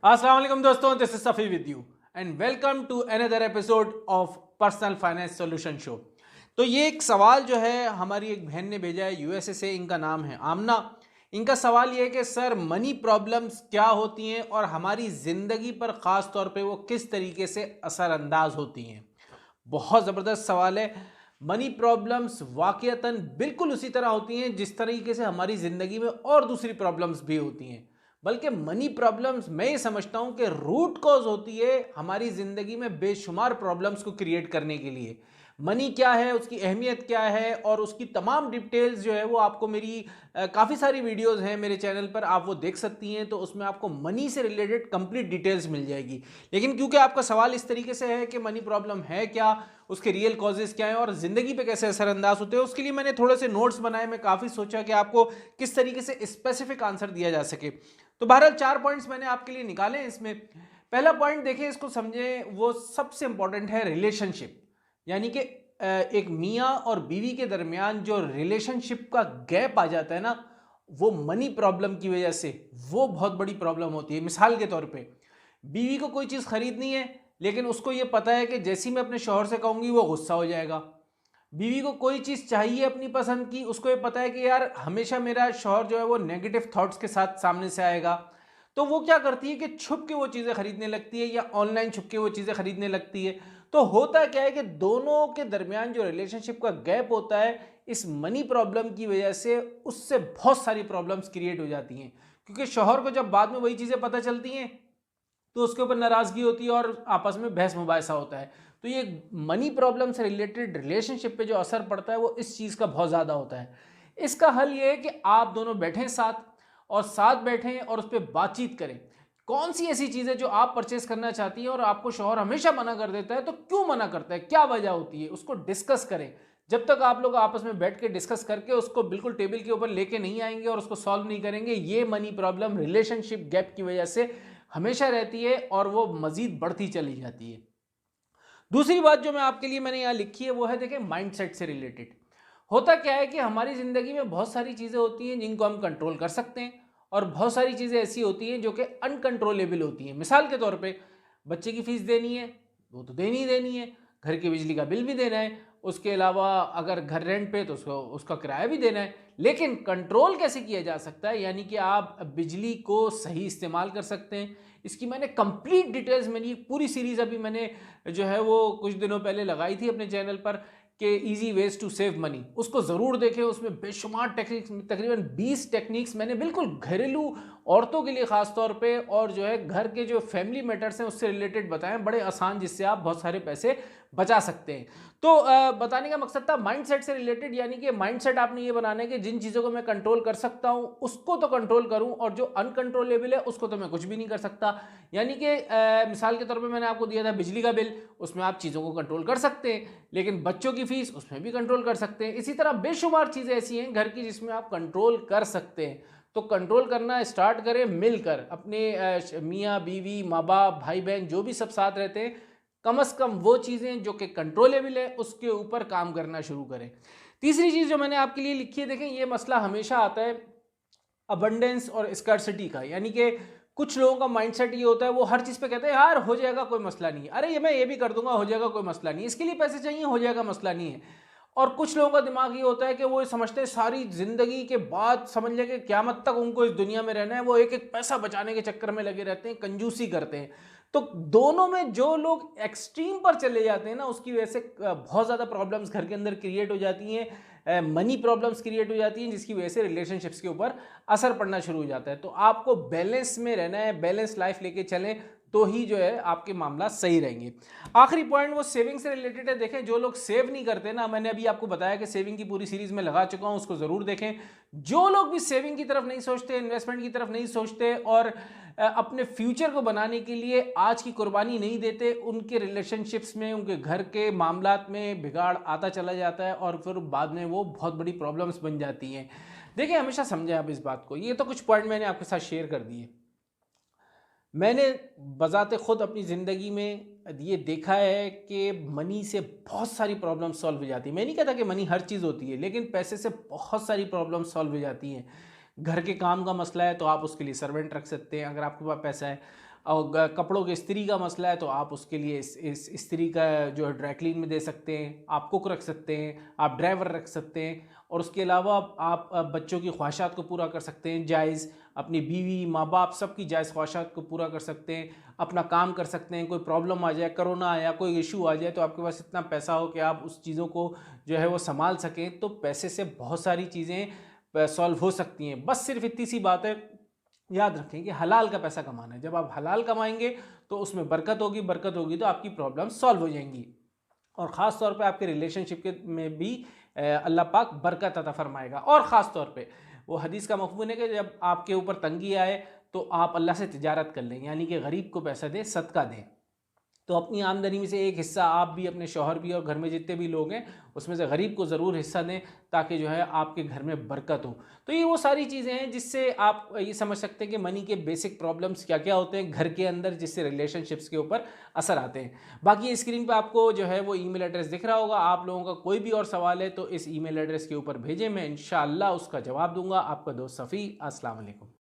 अस्सलाम वालेकुम दोस्तों, this is Safi with you and welcome to another episode of personal finance solution show. तो ये एक सवाल जो है हमारी एक बहन ने भेजा है यूएसए से। इनका नाम है आमना। इनका सवाल ये है कि सर मनी प्रॉब्लम्स क्या होती हैं और हमारी ज़िंदगी पर ख़ास तौर पे वो किस तरीके से असरअंदाज होती हैं। बहुत ज़बरदस्त सवाल है। मनी प्रॉब्लम्स वाक़ईतन बिल्कुल उसी तरह होती हैं जिस तरीके से हमारी ज़िंदगी में और दूसरी प्रॉब्लम्स भी होती हैं। बल्कि मनी प्रॉब्लम्स मैं ये समझता हूँ कि रूट कॉज होती है हमारी ज़िंदगी में बेशुमार प्रॉब्लम्स को क्रिएट करने के लिए। मनी क्या है, उसकी अहमियत क्या है और उसकी तमाम डिटेल्स जो है वो आपको मेरी काफ़ी सारी वीडियोस हैं मेरे चैनल पर, आप वो देख सकती हैं। तो उसमें आपको मनी से रिलेटेड कंप्लीट डिटेल्स मिल जाएगी। लेकिन क्योंकि आपका सवाल इस तरीके से है कि मनी प्रॉब्लम है क्या, उसके रियल कॉजेज़ क्या हैं और ज़िंदगी पे कैसे असरअंदाज होते हैं, उसके लिए मैंने थोड़े से नोट्स बनाए। मैं काफ़ी सोचा कि आपको किस तरीके से स्पेसिफिक आंसर दिया जा सके। तो बहरहाल 4 पॉइंट्स मैंने आपके लिए निकाले हैं इसमें। पहला पॉइंट देखें, इसको समझें, वो सबसे इंपॉर्टेंट है रिलेशनशिप। यानी कि एक मियाँ और बीवी के दरमियान जो रिलेशनशिप का गैप आ जाता है ना, वो मनी प्रॉब्लम की वजह से वो बहुत बड़ी प्रॉब्लम होती है। मिसाल के तौर पे बीवी को कोई चीज़ खरीदनी है, लेकिन उसको ये पता है कि जैसी मैं अपने शौहर से कहूँगी वो गुस्सा हो जाएगा। बीवी को कोई चीज़ चाहिए अपनी पसंद की, उसको ये पता है कि यार हमेशा मेरा शौहर जो है वो नेगेटिव थॉट्स के साथ सामने से आएगा। तो वो क्या करती है कि छुप के वो चीज़ें खरीदने लगती है या ऑनलाइन छुप के वो चीज़ें खरीदने लगती है। तो होता क्या है कि दोनों के दरमियान जो रिलेशनशिप का गैप होता है, इस मनी प्रॉब्लम की वजह से उससे बहुत सारी प्रॉब्लम्स क्रिएट हो जाती हैं। क्योंकि शौहर को जब बाद में वही चीज़ें पता चलती हैं तो उसके ऊपर नाराज़गी होती है और आपस में बहस मुबाहिसा होता है। तो ये मनी प्रॉब्लम से रिलेटेड रिलेशनशिप पे जो असर पड़ता है वो इस चीज़ का बहुत ज़्यादा होता है। इसका हल ये है कि आप दोनों बैठें साथ, और साथ बैठें और उस पर बातचीत करें। कौन सी ऐसी चीज़ है जो आप परचेस करना चाहती हैं और आपको शौहर हमेशा मना कर देता है, तो क्यों मना करता है, क्या वजह होती है, उसको डिस्कस करें। जब तक आप लोग आपस में बैठ के डिस्कस करके उसको बिल्कुल टेबल के ऊपर लेके नहीं आएंगे और उसको सॉल्व नहीं करेंगे, ये मनी प्रॉब्लम रिलेशनशिप गैप की वजह से हमेशा रहती है और वो मजीद बढ़ती चली जाती है। दूसरी बात जो मैं आपके लिए मैंने यहाँ लिखी है वो है, देखिए, माइंडसेट से रिलेटेड। होता क्या है कि हमारी ज़िंदगी में बहुत सारी चीज़ें होती हैं जिनको हम कंट्रोल कर सकते हैं और बहुत सारी चीज़ें ऐसी होती हैं जो कि अनकंट्रोलेबल होती हैं। मिसाल के तौर पे बच्चे की फ़ीस देनी है, वो तो देनी ही देनी है। घर के बिजली का बिल भी देना है। उसके अलावा अगर घर रेंट पे तो उसको उसका किराया भी देना है। लेकिन कंट्रोल कैसे किया जा सकता है, यानी कि आप बिजली को सही इस्तेमाल कर सकते हैं। इसकी मैंने कंप्लीट डिटेल्स, मेरी पूरी सीरीज़ अभी मैंने जो है वो कुछ दिनों पहले लगाई थी अपने चैनल पर कि easy ways to save money. उसको ज़रूर देखें। उसमें बेशुमार टेक्निक्स, तकरीबन 20 टेक्निक्स मैंने बिल्कुल घरेलू औरतों के लिए ख़ास तौर पे और जो है घर के जो फैमिली मैटर्स हैं उससे रिलेटेड बताएं, बड़े आसान, जिससे आप बहुत सारे पैसे बचा सकते हैं। तो बताने का मकसद था माइंडसेट से रिलेटेड, यानी कि माइंडसेट आपने ये बनाना है कि जिन चीज़ों को मैं कंट्रोल कर सकता हूँ उसको तो कंट्रोल करूँ और जो अनकंट्रोलेबल है उसको तो मैं कुछ भी नहीं कर सकता। यानी कि मिसाल के तौर पे मैंने आपको दिया था बिजली का बिल, उसमें आप चीज़ों को कंट्रोल कर सकते हैं, लेकिन बच्चों की फीस उसमें भी कंट्रोल कर सकते हैं। इसी तरह बेशुमार चीज़ें ऐसी हैं घर की जिसमें आप कंट्रोल कर सकते हैं। तो कंट्रोल करना स्टार्ट करें मिलकर, अपने मियाँ बीवी, माँ बाप, भाई बहन जो भी सब साथ रहते हैं, कम से कम वो चीज़ें जो कि कंट्रोलेबल है उसके ऊपर काम करना शुरू करें। तीसरी चीज़ जो मैंने आपके लिए लिखी है, देखें, ये मसला हमेशा आता है अबंडेंस और स्कार्सिटी का। यानी कि कुछ लोगों का माइंडसेट ये होता है, वो हर चीज़ पे कहते हैं यार हो जाएगा कोई मसला नहीं है, अरे ये मैं ये भी कर दूंगा, हो जाएगा कोई मसला नहीं है, इसके लिए पैसे चाहिए, हो जाएगा, मसला नहीं है। और कुछ लोगों का दिमाग ये होता है कि वो समझते हैं सारी ज़िंदगी के बाद समझ लें कि क़यामत तक उनको इस दुनिया में रहना है, वो एक एक पैसा बचाने के चक्कर में लगे रहते हैं, कंजूसी करते हैं। तो दोनों में जो लोग एक्सट्रीम पर चले जाते हैं ना, उसकी वजह से बहुत ज़्यादा प्रॉब्लम्स घर के अंदर क्रिएट हो जाती हैं, मनी प्रॉब्लम्स क्रिएट हो जाती हैं, जिसकी वजह से रिलेशनशिप्स के ऊपर असर पड़ना शुरू हो जाता है। तो आपको बैलेंस में रहना है, बैलेंस लाइफ लेके चलें, तो ही जो है आपके मामला सही रहेंगे। आखिरी पॉइंट वो सेविंग से रिलेटेड है। देखें, जो लोग सेव नहीं करते ना, मैंने अभी आपको बताया कि सेविंग की पूरी सीरीज में लगा चुका हूं, उसको ज़रूर देखें। जो लोग भी सेविंग की तरफ नहीं सोचते, इन्वेस्टमेंट की तरफ नहीं सोचते और अपने फ्यूचर को बनाने के लिए आज की कुर्बानी नहीं देते, उनके रिलेशनशिप्स में, उनके घर के मामलात में बिगाड़ आता चला जाता है और फिर बाद में वो बहुत बड़ी प्रॉब्लम्स बन जाती हैं। देखिए, हमेशा समझें आप इस बात को। ये तो कुछ पॉइंट मैंने आपके साथ शेयर कर दिए। मैंने बज़ाते ख़ुद अपनी ज़िंदगी में ये देखा है कि मनी से बहुत सारी प्रॉब्लम सॉल्व हो जाती है। मैं नहीं कहता कि मनी हर चीज़ होती है, लेकिन पैसे से बहुत सारी प्रॉब्लम सॉल्व हो जाती हैं। घर के काम का मसला है तो आप उसके लिए सर्वेंट रख सकते हैं अगर आपके पास पैसा है। और कपड़ों के इस्त्री का मसला है तो आप उसके लिए इस इस्त्री का जो है ड्राई क्लीन में दे सकते हैं, आप कुक रख सकते हैं, आप ड्राइवर रख सकते हैं। और उसके अलावा आप बच्चों की ख्वाहिशात को पूरा कर सकते हैं जायज़, अपनी बीवी माँ बाप सबकी जायज़ ख्वाहिशात को पूरा कर सकते हैं, अपना काम कर सकते हैं। कोई प्रॉब्लम आ जाए, कोरोना आया, कोई इशू आ जाए, तो आपके पास इतना पैसा हो कि आप उस चीज़ों को जो है वो संभाल सकें। तो पैसे से बहुत सारी चीज़ें सॉल्व हो सकती हैं। बस सिर्फ इतनी सी बात है, याद रखें कि हलाल का पैसा कमाना है। जब आप हलाल कमाएंगे तो उसमें बरकत होगी तो आपकी प्रॉब्लम सॉल्व हो जाएंगी। और ख़ास तौर पे आपके रिलेशनशिप के में भी अल्लाह पाक बरकत अता फरमाएगा। और ख़ास तौर पे वो हदीस का मफ़हूम है कि जब आपके ऊपर तंगी आए तो आप अल्लाह से तिजारत कर लें, यानी कि गरीब को पैसा दें, सदका दें। तो अपनी आमदनी में से एक हिस्सा आप भी, अपने शौहर भी और घर में जितने भी लोग हैं उसमें से गरीब को ज़रूर हिस्सा दें, ताकि जो है आपके घर में बरकत हो। तो ये वो सारी चीज़ें हैं जिससे आप ये समझ सकते हैं कि मनी के बेसिक प्रॉब्लम्स क्या क्या होते हैं घर के अंदर, जिससे रिलेशनशिप्स के ऊपर असर आते हैं। बाकी स्क्रीन पर आपको जो है वो ईमेल एड्रेस दिख रहा होगा। आप लोगों का कोई भी और सवाल है तो इस ईमेल एड्रेस के ऊपर भेजें, मैं इंशाअल्लाह उसका जवाब दूंगा। आपका दोस्त सफ़ी, अस्सलाम वालेकुम।